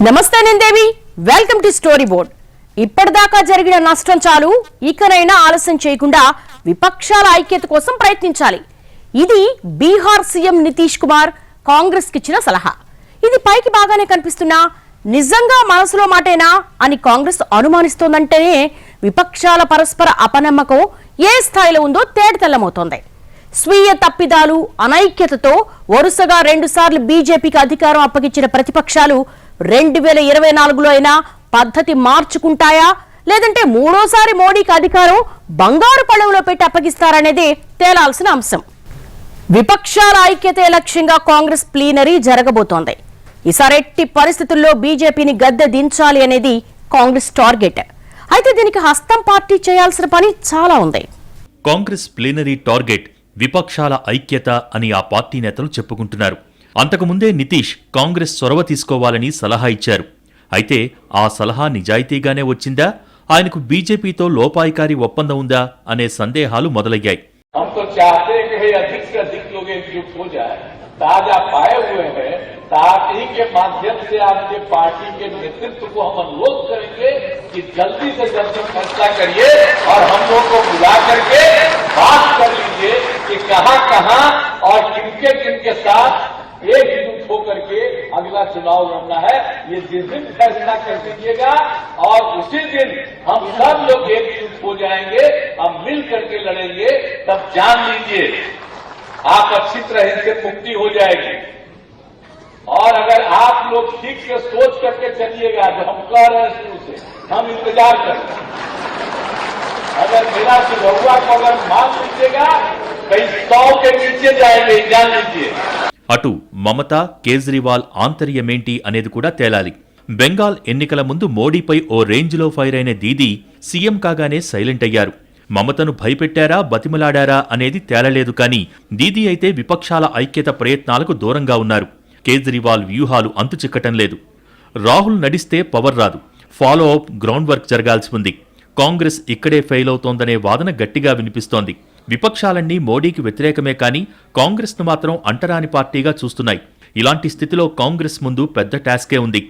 నమస్తే నిందేవి, welcome to story board. ఇప్పటిదాకా జరిగిన నష్టం చాలు, ఇకనైనా ఆలస్యం చేయకుండా విపక్షాల ఐక్యత కోసం ప్రయత్నించాలి. ఇది బీహార్ సీఎం నితీష్ కుమార్ కాంగ్రెస్ కిచ్చిన సలహా. ఇది పైకి బాగానే కనిపిస్తున్నా నిజంగా మనసులో మాటేనా అని కాంగ్రెస్ అనుమానిస్తోందంటేనే విపక్షాల పరస్పర అపనమ్మకం ఏ స్థాయిలో ఉందో తేటతెల్లమవుతోంది. స్వీయ తప్పిదాలు, అనైక్యతతో వరుసగా 2 సార్లు బీజేపీకి అధికారం అప్పగించిన ప్రతిపక్షాలు 2024లో అయినా పద్ధతి మార్చుకుంటాయా, లేదంటే మూడోసారి మోడీకి అధికారం బంగారు పళ్ళెంలో పెట్టి అప్పగిస్తారనేదే తేలాల్సిన అంశం. విపక్షాల ఐక్యతే లక్ష్యంగా కాంగ్రెస్ ప్లీనరీ జరగబోతోంది. ఈసారి ఎట్టి పరిస్థితుల్లో బీజేపీని గద్దె దించాలి అనేది కాంగ్రెస్ టార్గెట్. అయితే దీనికి హస్తం పార్టీ చేయాల్సిన పని చాలా ఉంది. కాంగ్రెస్ ప్లీనరీ టార్గెట్ విపక్షాల ఐక్యత అని ఆ పార్టీ నేతలు చెప్పుకుంటున్నారు. అంతకుముందే నితీష్ కాంగ్రెస్ చొరవ తీసుకోవాలని సలహా ఇచ్చారు. అయితే ఆ సలహా నిజాయితీగానే వచ్చిందా, ఆయనకు బీజేపీతో లోపాయికారి ఒప్పందం ఉందా అనే సందేహాలు మొదలయ్యాయి. पार्टी के माध्यम से आपके पार्टी के नेतृत्व को हम अनुरोध करेंगे कि जल्दी से जल्दी फैसला करिए और हम लोग को बुला करके बात कर लीजिए कि कहां कहां और किनके किनके साथ एकजुट होकर के अगला चुनाव लड़ना है. ये जिस दिन फैसला कर दीजिएगा और उसी दिन हम सब लोग एकजुट हो जाएंगे, हम मिल करके लड़ेंगे. तब जान लीजिए आप अच्छी तरह से मुक्ति हो जाएगी. और अगर आप लोग ठीक से सोच करके चलिएगा, जो हम कह रहे हैं शुरू से, हम इंतजार करेंगे. अगर मेरा सुझाव को अगर मान लीजिएगा, कहीं 100 के नीचे जाएंगे, जान लीजिए. అటు మమతా, కేజ్రీవాల్ ఆంతర్యమేంటి అనేది కూడా తేలాలి. బెంగాల్ ఎన్నికల ముందు మోడీపై ఓ రేంజ్లో ఫైర్ అయిన దీదీ సీఎం కాగానే సైలెంట్ అయ్యారు. మమతను భయపెట్టారా, బతిమలాడారా అనేది తేలలేదు. కానీ దీదీ అయితే విపక్షాల ఐక్యత ప్రయత్నాలకు దూరంగా ఉన్నారు. కేజ్రీవాల్ వ్యూహాలు అంతుచిక్కటం లేదు. రాహుల్ నడిస్తే పవర్ రాదు, ఫాలో అప్, గ్రౌండ్ వర్క్ జరగాల్సి ఉంది. కాంగ్రెస్ ఇక్కడే ఫెయిల్ అవుతోందనే వాదన గట్టిగా వినిపిస్తోంది. విపక్షాలన్నీ మోడీకి వ్యతిరేకమే కానీ కాంగ్రెస్ను మాత్రం అంటరాని పార్టీగా చూస్తున్నాయి. ఇలాంటి స్థితిలో కాంగ్రెస్ ముందు పెద్ద టాస్కే ఉంది.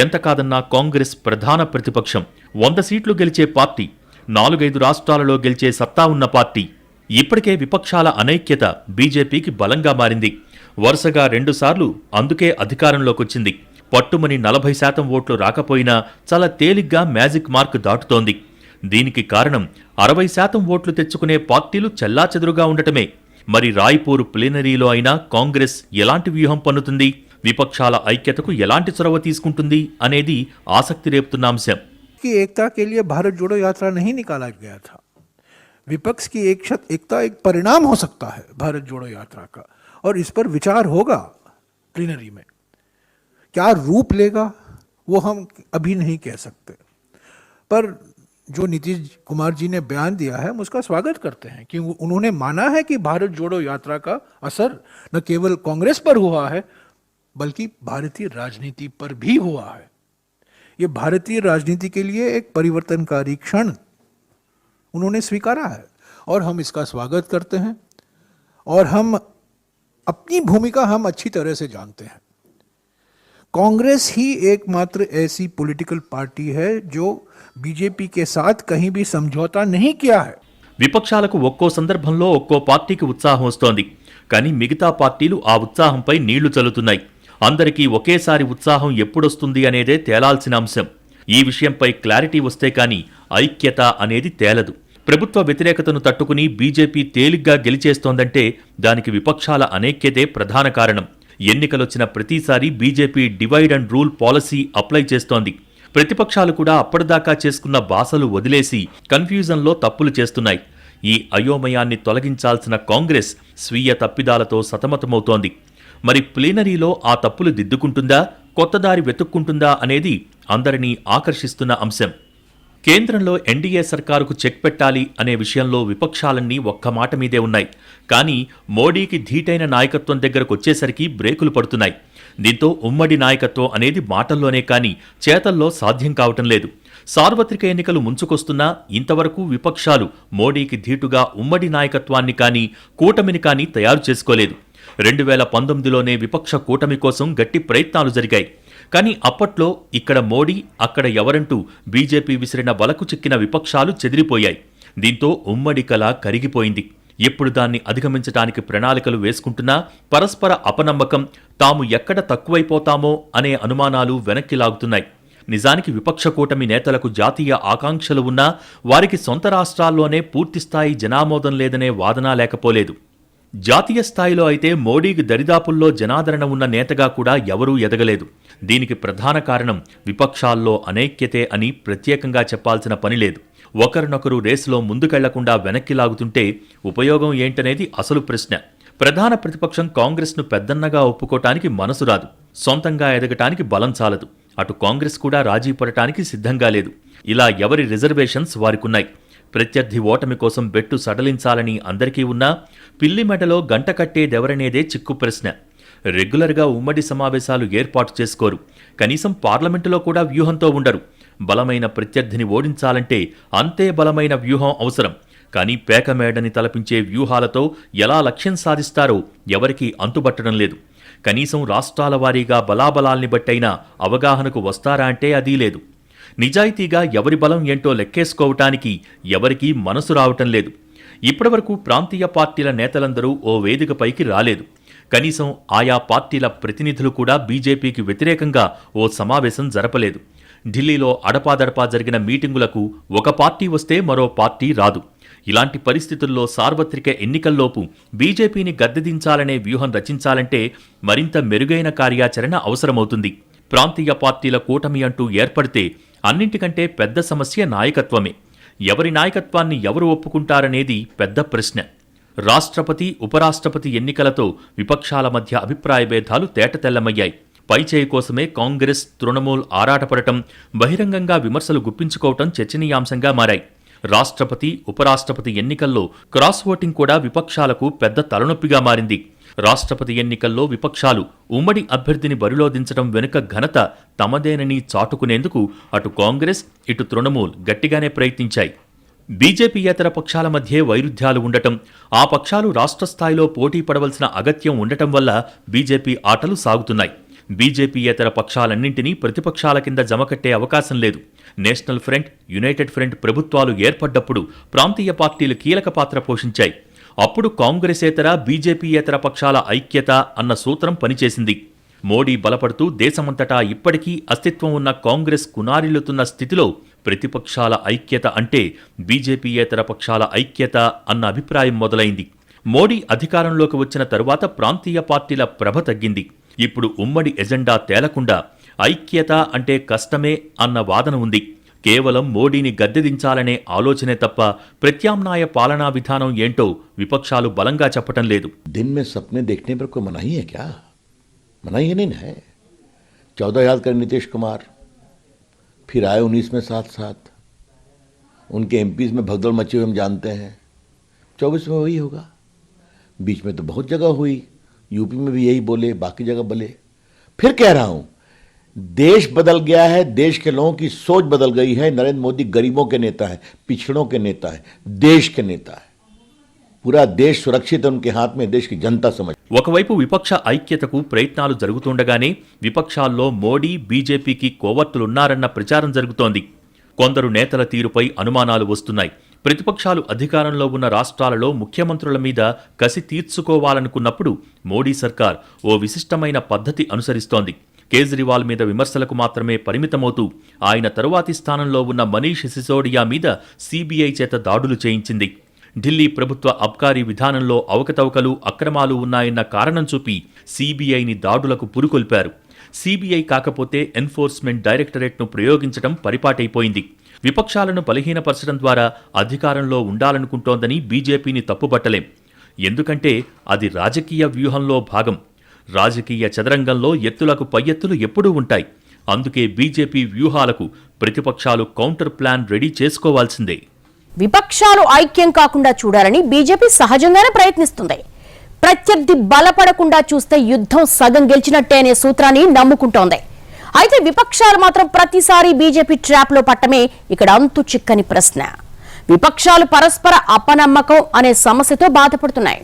ఎంత కాదన్నా కాంగ్రెస్ ప్రధాన ప్రతిపక్షం, 100 సీట్లు గెలిచే పార్టీ, 4-5 రాష్ట్రాలలో గెలిచే సత్తా ఉన్న పార్టీ. ఇప్పటికే విపక్షాల అనైక్యత బీజేపీకి బలంగా మారింది. వరుసగా 2 సార్లు అందుకే అధికారంలోకొచ్చింది. పట్టుమని 40% ఓట్లు రాకపోయినా చాలా తేలిగ్గా మ్యాజిక్ మార్క్ దాటుతోంది. దీనికి కారణం 60% ఓట్లు తెచ్చుకునే పార్టీలు చెల్లాచెదురుగా ఉండటమే. మరి రాయ్పూర్ ప్లీనరీలో అయినా కాంగ్రెస్ ఎలాంటి వ్యూహం పన్నుతుంది, విపక్షాల ఐక్యతకు ఎలాంటి చొరవ తీసుకుంటుంది అనేది ఆసక్తి రేపుతున్న అంశం. एकता के लिए भारत जोड़ो यात्रा नहीं निकाला गया था. विपक्ष की एकता एक परिणाम हो सकता है भारत जोड़ो यात्रा का, और इस पर विचार होगा प्लीनरी में. क्या रूप लेगा वो हम अभी नहीं कह सकते, पर जो नीतीश कुमार जी ने बयान दिया है हम उसका स्वागत करते हैं कि उन्होंने माना है कि भारत जोड़ो यात्रा का असर न केवल कांग्रेस पर हुआ है बल्कि भारतीय राजनीति पर भी हुआ है. ये भारतीय राजनीति के लिए एक परिवर्तनकारी क्षण उन्होंने स्वीकारा है और हम इसका स्वागत करते हैं. और हम अपनी भूमिका हम अच्छी तरह से जानते हैं. कांग्रेस ही एकमात्र ऐसी पॉलिटिकल पार्टी है जो बीजेपी के साथ कहीं भी समझौता नहीं किया है. విపక్షాలకు ఒక్కో సందర్భంలో ఒక్కో పార్టీకి ఉత్సాహం వస్తోంది. కానీ మిగతా పార్టీలు ఆ ఉత్సాహంపై నీళ్లు చల్లుతున్నాయి. అందరికీ ఒకేసారి ఉత్సాహం ఎప్పుడొస్తుంది అనేదే తేలాల్సిన అంశం. ఈ విషయంపై క్లారిటీ వస్తే కానీ ఐక్యత అనేది తేలదు. ప్రభుత్వ వ్యతిరేకతను తట్టుకుని బీజేపీ తేలిగ్గా గెలిచేస్తోందంటే దానికి విపక్షాల అనైక్యతే ప్రధాన కారణం. ఎన్నికలొచ్చిన ప్రతిసారి BJP divide and rule policy apply చేస్తోంది. ప్రతిపక్షాలు కూడా అప్పటిదాకా చేసుకున్న బాసలు వదిలేసి కన్ఫ్యూజన్లో తప్పులు చేస్తున్నాయి. ఈ అయోమయాన్ని తొలగించాల్సిన కాంగ్రెస్ స్వీయ తప్పిదాలతో సతమతమవుతోంది. మరి ప్లీనరీలో ఆ తప్పులు దిద్దుకుంటుందా, కొత్త దారి వెతుక్కుంటుందా అనేది అందరినీ ఆకర్షిస్తున్న అంశం. కేంద్రంలో ఎన్డీఏ సర్కారుకు చెక్ పెట్టాలి అనే విషయంలో విపక్షాలన్నీ ఒక్క మాట మీదే ఉన్నాయి. కానీ మోడీకి ధీటైన నాయకత్వం దగ్గరకొచ్చేసరికి బ్రేకులు పడుతున్నాయి. దీంతో ఉమ్మడి నాయకత్వం అనేది మాటల్లోనే కానీ చేతల్లో సాధ్యం కావటం లేదు. సార్వత్రిక ఎన్నికలు ముంచుకొస్తున్నా ఇంతవరకు విపక్షాలు మోడీకి ధీటుగా ఉమ్మడి నాయకత్వాన్ని కానీ కూటమిని కానీ తయారు చేసుకోలేదు. 2019లోనే విపక్ష కూటమి కోసం గట్టి ప్రయత్నాలు జరిగాయి. కానీ అప్పట్లో ఇక్కడ మోడీ అక్కడ ఎవరంటూ బీజేపీ విసిరిన వలకు చిక్కిన విపక్షాలు చెదిరిపోయాయి. దీంతో ఉమ్మడి కల కరిగిపోయింది. ఎప్పుడు దాన్ని అధిగమించడానికి ప్రణాళికలు వేసుకుంటున్నా పరస్పర అపనమ్మకం, తాము ఎక్కడ తక్కువైపోతామో అనే అనుమానాలు వెనక్కి లాగుతున్నాయి. నిజానికి విపక్ష కూటమి నేతలకు జాతీయ ఆకాంక్షలు ఉన్నా వారికి సొంత రాష్ట్రాల్లోనే పూర్తిస్థాయి జనామోదం లేదనే వాదన లేకపోలేదు. జాతీయ స్థాయిలో అయితే మోడీకి దరిదాపుల్లో జనాదరణ ఉన్న నేతగా కూడా ఎవరూ ఎదగలేదు. దీనికి ప్రధాన కారణం విపక్షాల్లో అనైక్యతే అని ప్రత్యేకంగా చెప్పాల్సిన పనిలేదు. ఒకరినొకరు రేసులో ముందుకెళ్లకుండా వెనక్కి లాగుతుంటే ఉపయోగం ఏంటనేది అసలు ప్రశ్న. ప్రధాన ప్రతిపక్షం కాంగ్రెస్ను పెద్దన్నగా ఒప్పుకోటానికి మనసు రాదు. సొంతంగా ఎదగటానికి బలం చాలదు. అటు కాంగ్రెస్ కూడా రాజీ పడటానికి సిద్ధంగా లేదు. ఇలా ఎవరి రిజర్వేషన్స్ వారికున్నాయి. ప్రత్యర్థి ఓటమి కోసం బెట్టు సడలించాలని అందరికీ ఉన్నా పిల్లి మెడలో గంట కట్టేదెవరనేదే చిక్కు ప్రశ్న. రెగ్యులర్గా ఉమ్మడి సమావేశాలు ఏర్పాటు చేసుకోరు. కనీసం పార్లమెంటులో కూడా వ్యూహంతో ఉండరు. బలమైన ప్రత్యర్థిని ఓడించాలంటే అంతే బలమైన వ్యూహం అవసరం. కానీ పేకమేడని తలపించే వ్యూహాలతో ఎలా లక్ష్యం సాధిస్తారో ఎవరికీ అంతుబట్టడం లేదు. కనీసం రాష్ట్రాల వారీగా బలాబలాల్ని బట్టైనా అవగాహనకు వస్తారా అంటే అదీ లేదు. నిజాయితీగా ఎవరి బలం ఏంటో లెక్కేసుకోవటానికి ఎవరికీ మనసు రావటం లేదు. ఇప్పటివరకు ప్రాంతీయ పార్టీల నేతలందరూ ఓ వేదికపైకి రాలేదు. కనీసం ఆయా పార్టీల ప్రతినిధులు కూడా బీజేపీకి వ్యతిరేకంగా ఓ సమావేశం జరపలేదు. ఢిల్లీలో అడపాదడపా జరిగిన మీటింగులకు ఒక పార్టీ వస్తే మరో పార్టీ రాదు. ఇలాంటి పరిస్థితుల్లో సార్వత్రిక ఎన్నికల్లోపు బీజేపీని గద్దెదించాలనే వ్యూహం రచించాలంటే మరింత మెరుగైన కార్యాచరణ అవసరమవుతుంది. ప్రాంతీయ పార్టీల కూటమి అంటూ ఏర్పడితే అన్నింటికంటే పెద్ద సమస్య నాయకత్వమే. ఎవరి నాయకత్వాన్ని ఎవరు ఒప్పుకుంటారనేది పెద్ద ప్రశ్న. రాష్ట్రపతి, ఉపరాష్ట్రపతి ఎన్నికలతో విపక్షాల మధ్య అభిప్రాయ భేదాలు తేటతెల్లమయ్యాయి. పైచేయి కోసమే కాంగ్రెస్, తృణమూల్ ఆరాటపడటం, బహిరంగంగా విమర్శలు గుప్పించుకోవటం చర్చనీయాంశంగా మారాయి. రాష్ట్రపతి, ఉపరాష్ట్రపతి ఎన్నికల్లో క్రాస్ ఓటింగ్ కూడా విపక్షాలకు పెద్ద తలనొప్పిగా మారింది. రాష్ట్రపతి ఎన్నికల్లో విపక్షాలు ఉమ్మడి అభ్యర్థిని బరిలో దించడం వెనుక ఘనత తమదేనని చాటుకునేందుకు అటు కాంగ్రెస్, ఇటు తృణమూల్ గట్టిగానే ప్రయత్నించాయి. బీజేపీయేతర పక్షాల మధ్య వైరుధ్యాలు ఉండటం, ఆ పక్షాలు రాష్ట్ర స్థాయిలో పోటీ పడవలసిన అగత్యం ఉండటం వల్ల బీజేపీ ఆటలు సాగుతున్నాయి. బీజేపీయేతర పక్షాలన్నింటినీ ప్రతిపక్షాల కింద జమకట్టే అవకాశం లేదు. నేషనల్ ఫ్రంట్, యునైటెడ్ ఫ్రంట్ ప్రభుత్వాలు ఏర్పడ్డప్పుడు ప్రాంతీయ పార్టీలు కీలక పాత్ర పోషించాయి. అప్పుడు కాంగ్రెసేతర, బీజేపీయేతర పక్షాల ఐక్యత అన్న సూత్రం పనిచేసింది. మోడీ బలపడుతూ దేశమంతటా ఇప్పటికీ అస్తిత్వం ఉన్న కాంగ్రెస్ కునారిల్లుతున్న స్థితిలో ప్రతిపక్షాల ఐక్యత అంటే బీజేపీయేతర పక్షాల ఐక్యత అన్న అభిప్రాయం మొదలైంది. మోడీ అధికారంలోకి వచ్చిన తరువాత ప్రాంతీయ పార్టీల ప్రభ తగ్గింది. ఇప్పుడు ఉమ్మడి ఎజెండా తేలకుండా ఐక్యత అంటే కష్టమే అన్న వాదన ఉంది. కేవలం మోడీని గద్దెదించాలనే ఆలోచనే తప్ప ప్రత్యామ్నాయ పాలనా విధానం ఏంటో విపక్షాలు బలంగా చెప్పటం లేదు. दिन में सपने देखने पर कोई मनाही है क्या? मनाही नहीं है. 14 याद करें नीतीश कुमार, फिर आए 19 में साथ उनके एमपीज में भगदड़ मची हुई हम जानते हैं. 24 में वही होगा. बीच में तो बहुत जगह हुई, यूपी में भी यही बोले, बाकी जगह बोले. फिर कह रहा हूं, देश बदल गया है, देश के लोगों की सोच बदल गई है. नरेंद्र मोदी गरीबों के नेता है, पिछड़ों के नेता है, देश के नेता है. पूरा देश सुरक्षित है उनके हाथ में, देश की जनता समझ. ఒకవైపు విపక్ష ఐక్యతకు ప్రయత్నాలు జరుగుతుండగానే విపక్షాల్లో మోడీ, బీజేపీకి కోవర్టులున్నారన్న ప్రచారం జరుగుతోంది. కొందరు నేతల తీరుపై అనుమానాలు వస్తున్నాయి. ప్రతిపక్షాలు అధికారంలో ఉన్న రాష్ట్రాలలో ముఖ్యమంత్రుల మీద కసి తీర్చుకోవాలనుకున్నప్పుడు మోడీ సర్కార్ ఓ విశిష్టమైన పద్ధతి అనుసరిస్తోంది. కేజ్రీవాల్ మీద విమర్శలకు మాత్రమే పరిమితమవుతూ ఆయన తరువాతి స్థానంలో ఉన్న మనీష్ సిసోడియా మీద సీబీఐ చేత దాడులు చేయించింది. ఢిల్లీ ప్రభుత్వ అబ్కారీ విధానంలో అవకతవకలు, అక్రమాలు ఉన్నాయన్న కారణం చూపి సీబీఐని దాడులకు పురుకొల్పారు. సీబీఐ కాకపోతే ఎన్ఫోర్స్మెంట్ డైరెక్టరేట్ను ప్రయోగించడం పరిపాటైపోయింది. విపక్షాలను బలహీనపరచడం ద్వారా అధికారంలో ఉండాలనుకుంటోందని బీజేపీని తప్పుబట్టలేం. ఎందుకంటే అది రాజకీయ వ్యూహంలో భాగం. రాజకీయ చదరంగంలో ఎత్తులకు పై ఎత్తులు ఎప్పుడూ ఉంటాయి. అందుకే బీజేపీ వ్యూహాలకు ప్రతిపక్షాలు కౌంటర్ ప్లాన్ రెడీ చేసుకోవాల్సిందే. విపక్షాలు ఐక్యం కాకుండా చూడాలని బీజేపీ సహజంగానే ప్రయత్నిస్తుంది. ప్రత్యర్థి బలపడకుండా చూస్తే యుద్ధం సగం గెలిచినట్టే అనే సూత్రాన్ని నమ్ముకుంటోంది. అయితే విపక్షాలు మాత్రం ప్రతిసారి బీజేపీ ట్రాప్ లో పట్టమే ఇక్కడ అంతు చిక్కని ప్రశ్న. విపక్షాలు పరస్పర అపనమ్మకం అనే సమస్యతో బాధపడుతున్నాయి.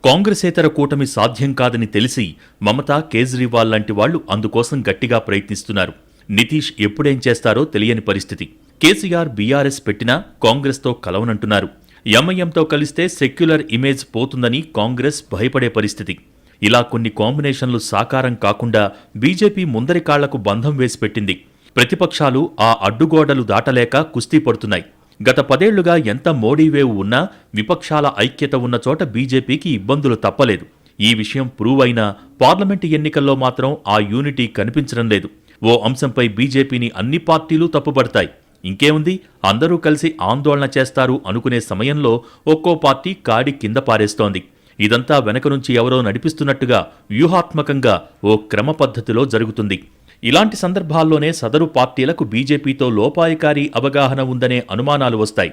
కాంగ్రెసేతర కూటమి సాధ్యం కాదని తెలిసి మమతా, కేజ్రీవాల్ లాంటి వాళ్లు అందుకోసం గట్టిగా ప్రయత్నిస్తున్నారు. నితీష్ ఎప్పుడేం చేస్తారో తెలియని పరిస్థితి. కేసీఆర్ బీఆర్ఎస్ పెట్టినా కాంగ్రెస్తో కలవనంటున్నారు. ఎంఐఎంతో కలిస్తే సెక్యులర్ ఇమేజ్ పోతుందని కాంగ్రెస్ భయపడే పరిస్థితి. ఇలా కొన్ని కాంబినేషన్లు సాకారం కాకుండా బీజేపీ ముందరి కాళ్లకు బంధం వేసి పెట్టింది. ప్రతిపక్షాలు ఆ అడ్డుగోడలు దాటలేక కుస్తీ పడుతున్నాయి. గత 10 ఏళ్లుగా ఎంత మోడీ వేవ్ ఉన్నా విపక్షాల ఐక్యత ఉన్న చోట బీజేపీకి ఇబ్బందులు తప్పలేదు. ఈ విషయం ప్రూవ్ అయినా పార్లమెంటు ఎన్నికల్లో మాత్రం ఆ యూనిటీ కనిపించడం లేదు. ఓ అంశంపై బీజేపీని అన్ని పార్టీలు తప్పుపడతాయి. ఇంకేముంది, అందరూ కలిసి ఆందోళన చేస్తారు అనుకునే సమయంలో ఒక్కో పార్టీ కాడి కింద పారేస్తోంది. ఇదంతా వెనక నుంచి ఎవరో నడిపిస్తున్నట్టుగా వ్యూహాత్మకంగా ఓ క్రమ పద్ధతిలో జరుగుతుంది. ఇలాంటి సందర్భాల్లోనే సదరు పార్టీలకు బీజేపీతో లోపాయికారీ అవగాహన ఉందనే అనుమానాలు వస్తాయి.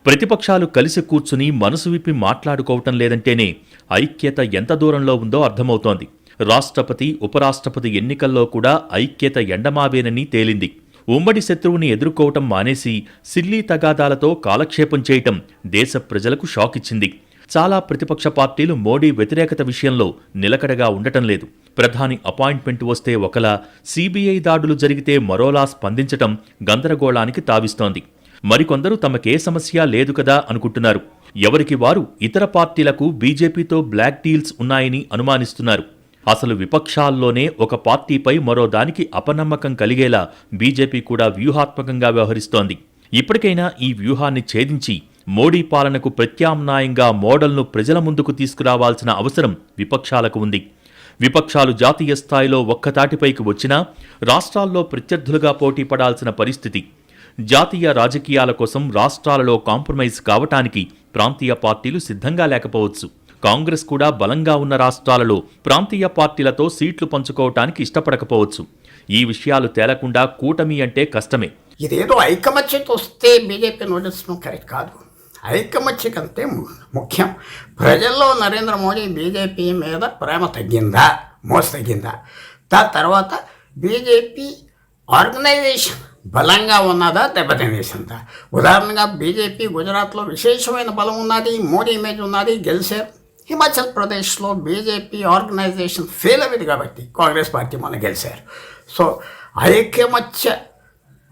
ప్రతిపక్షాలు కలిసి కూర్చుని మనసు విప్పి మాట్లాడుకోవటం లేదంటేనే ఐక్యత ఎంత దూరంలో ఉందో అర్థమవుతోంది. రాష్ట్రపతి, ఉపరాష్ట్రపతి ఎన్నికల్లో కూడా ఐక్యత ఎండమావేనని తేలింది. ఉమ్మడి శత్రువుని ఎదుర్కోవటం మానేసి సిల్లీ తగాదాలతో కాలక్షేపం చేయటం దేశ ప్రజలకు షాక్ ఇచ్చింది. చాలా ప్రతిపక్ష పార్టీలు మోడీ వ్యతిరేకత విషయంలో నిలకడగా ఉండటం లేదు. ప్రధాని అపాయింట్మెంట్ వస్తే ఒకలా, సీబీఐ దాడులు జరిగితే మరోలా స్పందించటం గందరగోళానికి తావిస్తోంది. మరికొందరు తమకే సమస్య లేదు కదా అనుకుంటున్నారు. ఎవరికి వారు ఇతర పార్టీలకు బీజేపీతో బ్లాక్ డీల్స్ ఉన్నాయని అనుమానిస్తున్నారు. అసలు విపక్షాల్లోనే ఒక పార్టీపై మరో దానికి అపనమ్మకం కలిగేలా బీజేపీ కూడా వ్యూహాత్మకంగా వ్యవహరిస్తోంది. ఇప్పటికైనా ఈ వ్యూహాన్ని ఛేదించి మోడీ పాలనకు ప్రత్యామ్నాయంగా మోడల్ను ప్రజల ముందుకు తీసుకురావాల్సిన అవసరం విపక్షాలకు ఉంది. విపక్షాలు జాతీయ స్థాయిలో ఒక్కతాటిపైకి వచ్చినా రాష్ట్రాల్లో ప్రత్యర్థులుగా పోటీ పడాల్సిన పరిస్థితి. జాతీయ రాజకీయాల కోసం రాష్ట్రాలలో కాంప్రమైజ్ కావటానికి ప్రాంతీయ పార్టీలు సిద్ధంగా లేకపోవచ్చు. కాంగ్రెస్ కూడా బలంగా ఉన్న రాష్ట్రాలలో ప్రాంతీయ పార్టీలతో సీట్లు పంచుకోవటానికి ఇష్టపడకపోవచ్చు. ఈ విషయాలు తేలకుండా కూటమి అంటే కష్టమే. ఇదేదో ఐకమత్యత వస్తే బీజేపీ నోటీసడం కరెక్ట్ కాదు. ఐకమత్య కంటే ముఖ్యం ప్రజల్లో నరేంద్ర మోడీ బీజేపీ మీద ప్రేమ తగ్గిందా, మోసు తగ్గిందా, దాని తర్వాత బీజేపీ ఆర్గనైజేషన్ బలంగా ఉన్నదా, దెబ్బతినేసిందా. ఉదాహరణగా బీజేపీ గుజరాత్లో విశేషమైన బలం ఉన్నది, మోడీ ఇమేజ్ ఉన్నది, గెలిచారు. హిమాచల్ ప్రదేశ్లో బీజేపీ ఆర్గనైజేషన్ ఫెయిల్ అయ్యింది కాబట్టి కాంగ్రెస్ పార్టీ మొన్న గెలిచారు. సో ఐకమత్య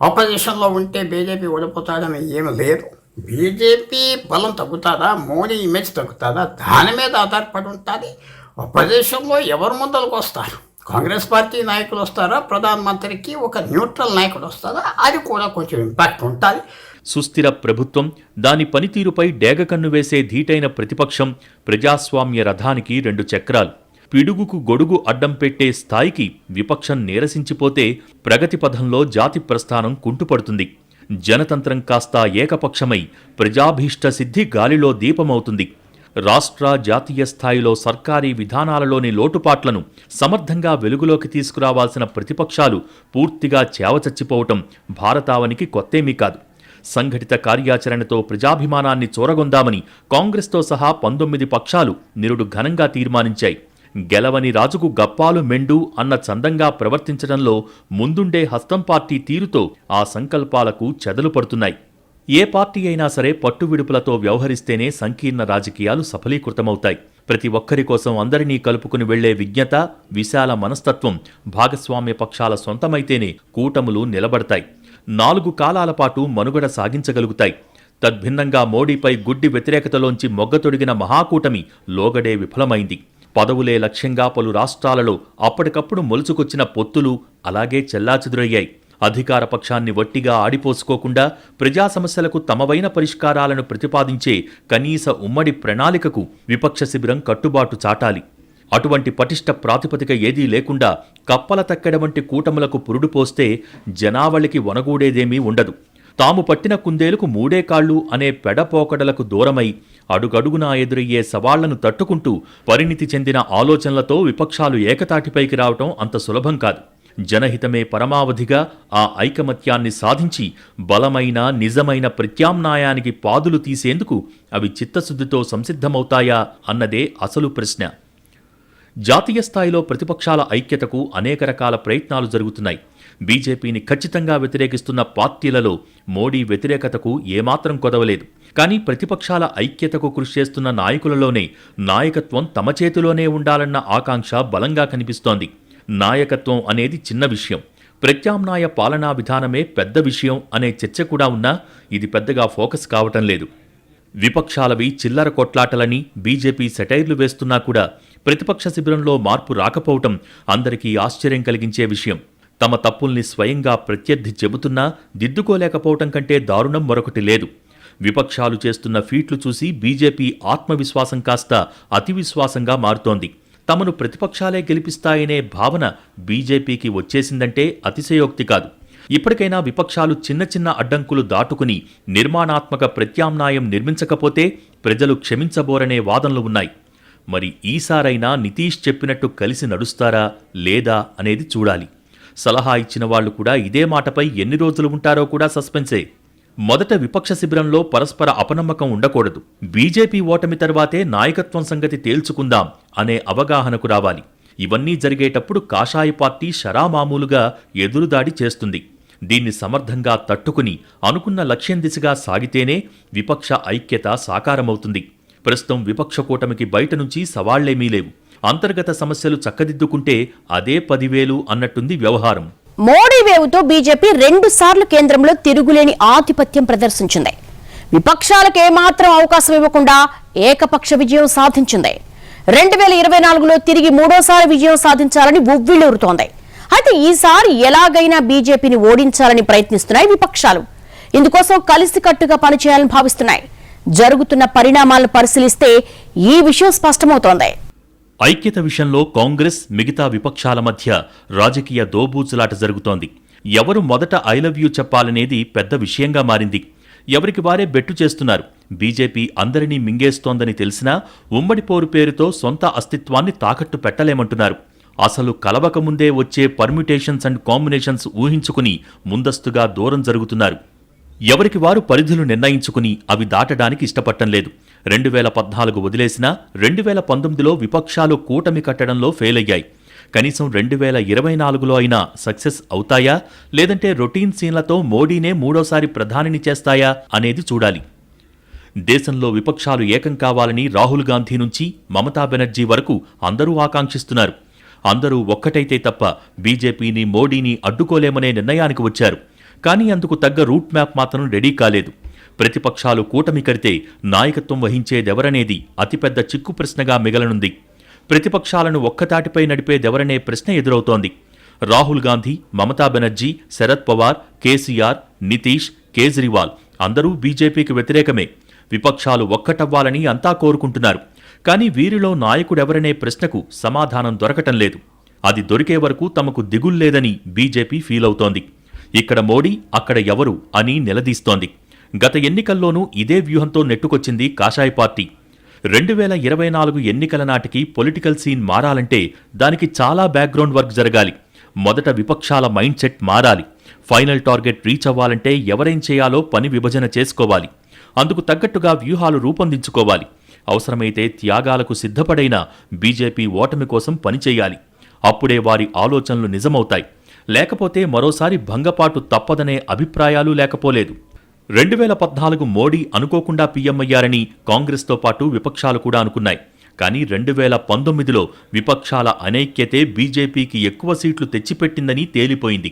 ఆపోజిషన్లో ఉంటే బీజేపీ ఓడిపోతాడని ఏమీ లేదు. బీజేపీ బలం తగ్గుతుందా, మోడీ ఇమేజ్ తగ్గుతుందా, దాని మీద ఆధారపడి ఉంటుంది. ఆపోజిషన్లో ఎవరు ముందరకు వస్తారు, కాంగ్రెస్ పార్టీ నాయకులు వస్తారా, ప్రధానమంత్రికి ఒక న్యూట్రల్ నాయకుడు వస్తారా, అది కూడా కొంచెం ఇంపాక్ట్ ఉంటుంది. సుస్థిర ప్రభుత్వం, దాని పనితీరుపై డేగకన్ను వేసే ధీటైన ప్రతిపక్షం ప్రజాస్వామ్య రథానికి 2 చక్రాలు. పిడుగుకు గొడుగు అడ్డం పెట్టే స్థాయికి విపక్షం నీరసించిపోతే ప్రగతి పథంలో జాతి ప్రస్థానం కుంటుపడుతుంది. జనతంత్రం కాస్త ఏకపక్షమై ప్రజాభీష్ట సిద్ధి గాలిలో దీపమవుతుంది. రాష్ట్ర, జాతీయ స్థాయిలో సర్కారీ విధానాలలోని లోటుపాట్లను సమర్థంగా వెలుగులోకి తీసుకురావాల్సిన ప్రతిపక్షాలు పూర్తిగా చేవచచ్చిపోవటం భారతావనికి కొత్తేమీ కాదు. సంఘటిత కార్యాచరణతో ప్రజాభిమానాన్ని చూరగొందామని కాంగ్రెస్తో సహా 19 పక్షాలు నిరుడు ఘనంగా తీర్మానించాయి. గెలవని రాజుకు గప్పాలు మెండు అన్న చందంగా ప్రవర్తించడంలో ముందుండే హస్తం పార్టీ తీరుతో ఆ సంకల్పాలకు చెదలు పడుతున్నాయి. ఏ పార్టీ అయినా సరే పట్టువిడుపులతో వ్యవహరిస్తేనే సంకీర్ణ రాజకీయాలు సఫలీకృతమవుతాయి. ప్రతి ఒక్కరి కోసం అందరినీ కలుపుకుని వెళ్లే విజ్ఞత, విశాల మనస్తత్వం భాగస్వామ్య పక్షాల సొంతమైతేనే కూటములు నిలబడతాయి, 4 కాలాల పాటు మనుగడ సాగించగలుగుతాయి. తద్భిన్నంగా మోడీపై గుడ్డి వ్యతిరేకతలోంచి మొగ్గతొడిగిన మహాకూటమి లోగడే విఫలమైంది. పదవులే లక్ష్యంగా పలు రాష్ట్రాలలో అప్పటికప్పుడు మొలుచుకొచ్చిన పొత్తులు అలాగే చెల్లాచెదురయ్యాయి. అధికార పక్షాన్ని వట్టిగా ఆడిపోసుకోకుండా ప్రజా సమస్యలకు తమవైన పరిష్కారాలను ప్రతిపాదించే కనీస ఉమ్మడి ప్రణాళికకు విపక్ష శిబిరం కట్టుబాటు చాటాలి. అటువంటి పటిష్ట ప్రాతిపదిక ఏదీ లేకుండా కప్పల తక్కెడ వంటి కూటములకు పురుడు పోస్తే జనావళికి వనగూడేదేమీ ఉండదు. తాము పట్టిన కుందేలుకు 3 కాళ్లు అనే పెడపోకడలకు దూరమై అడుగడుగునా ఎదురయ్యే సవాళ్లను తట్టుకుంటూ పరిణితి చెందిన ఆలోచనలతో విపక్షాలు ఏకతాటిపైకి రావటం అంత సులభం కాదు. జనహితమే పరమావధిగా ఆ ఐకమత్యాన్ని సాధించి బలమైన, నిజమైన ప్రత్యామ్నాయానికి పాదులు తీసేందుకు అవి చిత్తశుద్ధితో సంసిద్ధమవుతాయా అన్నదే అసలు ప్రశ్న. జాతీయ స్థాయిలో ప్రతిపక్షాల ఐక్యతకు అనేక రకాల ప్రయత్నాలు జరుగుతున్నాయి. బీజేపీని ఖచ్చితంగా వ్యతిరేకిస్తున్న పార్టీలలో మోడీ వ్యతిరేకతకు ఏమాత్రం కొదవలేదు. కానీ ప్రతిపక్షాల ఐక్యతకు కృషి చేస్తున్న నాయకులలోనే నాయకత్వం తమ చేతిలోనే ఉండాలన్న ఆకాంక్ష బలంగా కనిపిస్తోంది. నాయకత్వం అనేది చిన్న విషయం, ప్రత్యామ్నాయ పాలనా విధానమే పెద్ద విషయం అనే చర్చ కూడా ఉన్నా ఇది పెద్దగా ఫోకస్ కావటం లేదు. విపక్షాలవి చిల్లర కొట్లాటలని బీజేపీ సెటైర్లు వేస్తున్నా కూడా ప్రతిపక్ష శిబిరంలో మార్పు రాకపోవటం అందరికీ ఆశ్చర్యం కలిగించే విషయం. తమ తప్పుల్ని స్వయంగా ప్రత్యర్థి చెబుతున్నా దిద్దుకోలేకపోవటం కంటే దారుణం మరొకటి లేదు. విపక్షాలు చేస్తున్న ఫీట్లు చూసి బీజేపీ ఆత్మవిశ్వాసం కాస్త అతివిశ్వాసంగా మారుతోంది. తమను ప్రతిపక్షాలే గెలిపిస్తాయనే భావన బీజేపీకి వచ్చేసిందంటే అతిశయోక్తి కాదు. ఇప్పటికైనా విపక్షాలు చిన్న చిన్న అడ్డంకులు దాటుకుని నిర్మాణాత్మక ప్రత్యామ్నాయం నిర్మించకపోతే ప్రజలు క్షమించబోరనే వాదనలు ఉన్నాయి. మరి ఈసారైనా నితీష్ చెప్పినట్టు కలిసి నడుస్తారా లేదా అనేది చూడాలి. సలహా ఇచ్చిన వాళ్లు కూడా ఇదే మాటపై ఎన్ని రోజులు ఉంటారో కూడా సస్పెన్సే. మొదట విపక్ష శిబిరంలో పరస్పర అపనమ్మకం ఉండకూడదు. బీజేపీ ఓటమి తర్వాతే నాయకత్వం సంగతి తేల్చుకుందాం అనే అవగాహనకు రావాలి. ఇవన్నీ జరిగేటప్పుడు కాషాయ పార్టీ షరామామూలుగా ఎదురుదాడి చేస్తుంది. దీన్ని సమర్థంగా తట్టుకుని అనుకున్న లక్ష్యం దిశగా సాగితేనే విపక్ష ఐక్యత సాకారమవుతుంది. ప్రస్తుతం విపక్ష కూటమికి బయట నుంచి సవాళ్లేమీ లేవు. అంతర్గత సమస్యలు చక్కదిద్దుకుంటే అదే 10,000 అన్నట్టుంది వ్యవహారం. మోడీ వేవుతో బీజేపీ 2 సార్లు కేంద్రంలో తిరుగులేని ఆధిపత్యం ప్రదర్శించింది. విపక్షాలకు ఏమాత్రం అవకాశం ఇవ్వకుండా ఏకపక్ష విజయం సాధించింది. 2024లో తిరిగి 3వసారి విజయం సాధించాలని ఉవ్విళ్లూరుతోంది. అయితే ఈసారి ఎలాగైనా బీజేపీని ఓడించాలని ప్రయత్నిస్తున్నాయి విపక్షాలు. ఇందుకోసం కలిసికట్టుగా పనిచేయాలని భావిస్తున్నాయి. జరుగుతున్న పరిణామాలను పరిశీలిస్తే ఈ విషయం స్పష్టమవుతోంది. ఐక్యత విషయంలో కాంగ్రెస్ మిగతా విపక్షాల మధ్య రాజకీయ దోబూచులాట జరుగుతోంది. ఎవరు మొదట ఐ లవ్ యూ చెప్పాలనేది పెద్ద విషయంగా మారింది. ఎవరికి వారే బెట్టు చేస్తున్నారు. బీజేపీ అందరినీ మింగేస్తోందని తెలిసినా ఉమ్మడి పోరు పేరుతో సొంత అస్తిత్వాన్ని తాకట్టు పెట్టలేమంటున్నారు. అసలు కలవకముందే వచ్చే పర్మ్యుటేషన్స్ అండ్ కాంబినేషన్స్ ఊహించుకుని ముందస్తుగా దూరం జరుగుతున్నారు. ఎవరికి వారు పరిధులు నిర్ణయించుకుని అవి దాటడానికి ఇష్టపడటం లేదు. 2014 వదిలేసినా 2019లో విపక్షాలు కూటమి కట్టడంలో ఫెయిల్ అయ్యాయి. కనీసం 2024లో అయినా సక్సెస్ అవుతాయా, లేదంటే రొటీన్ సీన్లతో మోడీనే 3వసారి ప్రధానిని చేస్తాయా అనేది చూడాలి. దేశంలో విపక్షాలు ఏకం కావాలని రాహుల్ గాంధీ నుంచి మమతా బెనర్జీ వరకు అందరూ ఆకాంక్షిస్తున్నారు. అందరూ ఒక్కటైతే తప్ప బీజేపీని మోడీని అడ్డుకోలేమనే నిర్ణయానికి వచ్చారు. కానీ అందుకు తగ్గ రూట్ మ్యాప్ మాత్రం రెడీ కాలేదు. ప్రతిపక్షాలు కూటమి కడితే నాయకత్వం వహించేదెవరనేది అతిపెద్ద చిక్కు ప్రశ్నగా మిగలనుంది. ప్రతిపక్షాలను ఒక్కతాటిపై నడిపేదెవరనే ప్రశ్న ఎదురవుతోంది. రాహుల్ గాంధీ, మమతా బెనర్జీ, శరద్ పవార్, కేసీఆర్, నితీష్, కేజ్రీవాల్ అందరూ బీజేపీకి వ్యతిరేకమే. విపక్షాలు ఒక్కటవ్వాలని అంతా కోరుకుంటున్నారు. కానీ వీరిలో నాయకుడెవరనే ప్రశ్నకు సమాధానం దొరకటం లేదు. అది దొరికే వరకు తమకు దిగుల్లేదని బీజేపీ ఫీలవుతోంది. ఇక్కడ మోడీ, అక్కడ ఎవరు అని నిలదీస్తోంది. గత ఎన్నికల్లోనూ ఇదే వ్యూహంతో నెట్టుకొచ్చింది కాషాయ పార్టీ. 2024 ఎన్నికల నాటికి పొలిటికల్ సీన్ మారాలంటే దానికి చాలా బ్యాక్గ్రౌండ్ వర్క్ జరగాలి. మొదట విపక్షాల మైండ్ సెట్ మారాలి. ఫైనల్ టార్గెట్ రీచ్ అవ్వాలంటే ఎవరేం చేయాలో పని విభజన చేసుకోవాలి. అందుకు తగ్గట్టుగా వ్యూహాలు రూపొందించుకోవాలి. అవసరమైతే త్యాగాలకు సిద్ధపడైన బీజేపీ ఓటమి కోసం పనిచేయాలి. అప్పుడే వారి ఆలోచనలు నిజమవుతాయి. లేకపోతే మరోసారి భంగపాటు తప్పదనే అభిప్రాయాలు లేకపోలేదు. 2014 మోడీ అనుకోకుండా పీఎం అయ్యారని కాంగ్రెస్తో పాటు విపక్షాలు కూడా అనుకున్నాయి. కానీ 2019లో విపక్షాల అనైక్యతే బీజేపీకి ఎక్కువ సీట్లు తెచ్చిపెట్టిందని తేలిపోయింది.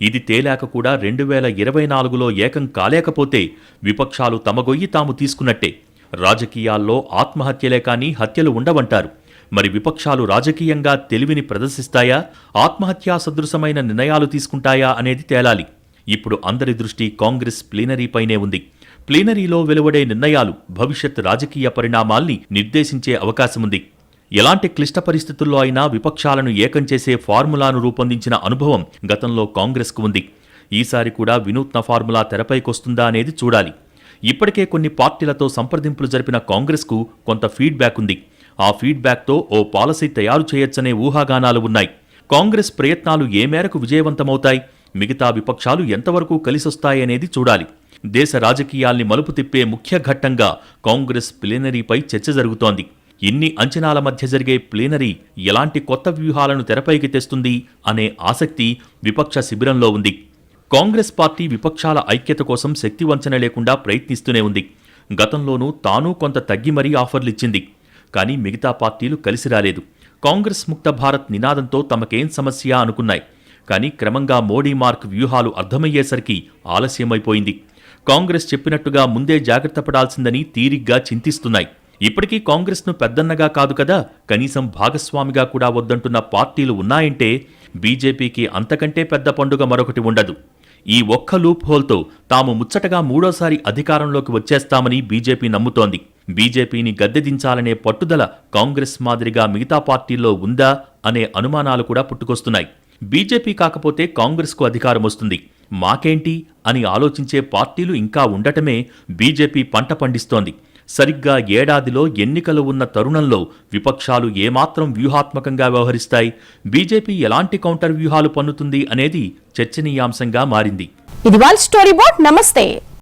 ఇది తేలాక కూడా 2024లో ఏకం కాలేకపోతే విపక్షాలు తమ గొయ్యి తాము తీసుకున్నట్టే. రాజకీయాల్లో ఆత్మహత్యలే కానీ హత్యలు ఉండవంటారు. మరి విపక్షాలు రాజకీయంగా తెలివిని ప్రదర్శిస్తాయా, ఆత్మహత్యా సదృశమైన నిర్ణయాలు తీసుకుంటాయా అనేది తేలాలి. ఇప్పుడు అందరి దృష్టి కాంగ్రెస్ ప్లీనరీపైనే ఉంది. ప్లీనరీలో వెలువడే నిర్ణయాలు భవిష్యత్ రాజకీయ పరిణామాల్ని నిర్దేశించే అవకాశముంది. ఎలాంటి క్లిష్ట పరిస్థితుల్లో అయినా విపక్షాలను ఏకం చేసే ఫార్ములాను రూపొందించిన అనుభవం గతంలో కాంగ్రెస్కు ఉంది. ఈసారి కూడా వినూత్న ఫార్ములా తెరపైకొస్తుందా అనేది చూడాలి. ఇప్పటికే కొన్ని పార్టీలతో సంప్రదింపులు జరిపిన కాంగ్రెస్కు కొంత ఫీడ్బ్యాక్ ఉంది. ఆ ఫీడ్బ్యాక్తో ఓ పాలసీ తయారు చేయొచ్చనే ఊహాగానాలు ఉన్నాయి. కాంగ్రెస్ ప్రయత్నాలు ఏ మేరకు విజయవంతమవుతాయి, మిగతా విపక్షాలు ఎంతవరకు కలిసొస్తాయనేది చూడాలి. దేశ రాజకీయాల్ని మలుపు తిప్పే ముఖ్య ఘట్టంగా కాంగ్రెస్ ప్లీనరీపై చర్చ జరుగుతోంది. ఇన్ని అంచనాల మధ్య జరిగే ప్లీనరీ ఎలాంటి కొత్త వ్యూహాలను తెరపైకి తెస్తుంది అనే ఆసక్తి విపక్ష శిబిరంలో ఉంది. కాంగ్రెస్ పార్టీ విపక్షాల ఐక్యత కోసం శక్తివంచన లేకుండా ప్రయత్నిస్తూనే ఉంది. గతంలోనూ తాను కొంత తగ్గి మరీ ఆఫర్లిచ్చింది. కానీ మిగతా పార్టీలు కలిసి రాలేదు. కాంగ్రెస్ ముక్త భారత్ నినాదంతో తమకేం సమస్య అనుకున్నాయి. కానీ క్రమంగా మోడీ మార్క్ వ్యూహాలు అర్థమయ్యేసరికి ఆలస్యమైపోయింది. కాంగ్రెస్ చెప్పినట్టుగా ముందే జాగ్రత్త పడాల్సిందని తీరిగ్గా చింతిస్తున్నాయి. ఇప్పటికీ కాంగ్రెస్ను పెద్దన్నగా కాదు కదా, కనీసం భాగస్వామిగా కూడా వద్దంటున్న పార్టీలు ఉన్నాయంటే బీజేపీకి అంతకంటే పెద్ద పండుగ మరొకటి ఉండదు. ఈ ఒక్క లూప్ హోల్తో తాము ముచ్చటగా మూడోసారి అధికారంలోకి వచ్చేస్తామని బీజేపీ నమ్ముతోంది. బీజేపీని గద్దెదించాలనే పట్టుదల కాంగ్రెస్ మాదిరిగా మిగతా పార్టీల్లో ఉందా అనే అనుమానాలు కూడా పుట్టుకొస్తున్నాయి. బీజేపీ కాకపోతే కాంగ్రెస్కు అధికారం వస్తుంది, మాకేంటి అని ఆలోచించే పార్టీలు ఇంకా ఉండటమే బీజేపీ పంట పండిస్తోంది. సరిగ్గా ఏడాదిలో ఎన్నికలు ఉన్న తరుణంలో విపక్షాలు ఏమాత్రం వ్యూహాత్మకంగా వ్యవహరిస్తాయి, బీజేపీ ఎలాంటి కౌంటర్ వ్యూహాలు పన్నుతుంది అనేది చర్చనీయాంశంగా మారింది. ఇది వాళ్ళ స్టోరీ బోర్డ్. నమస్తే.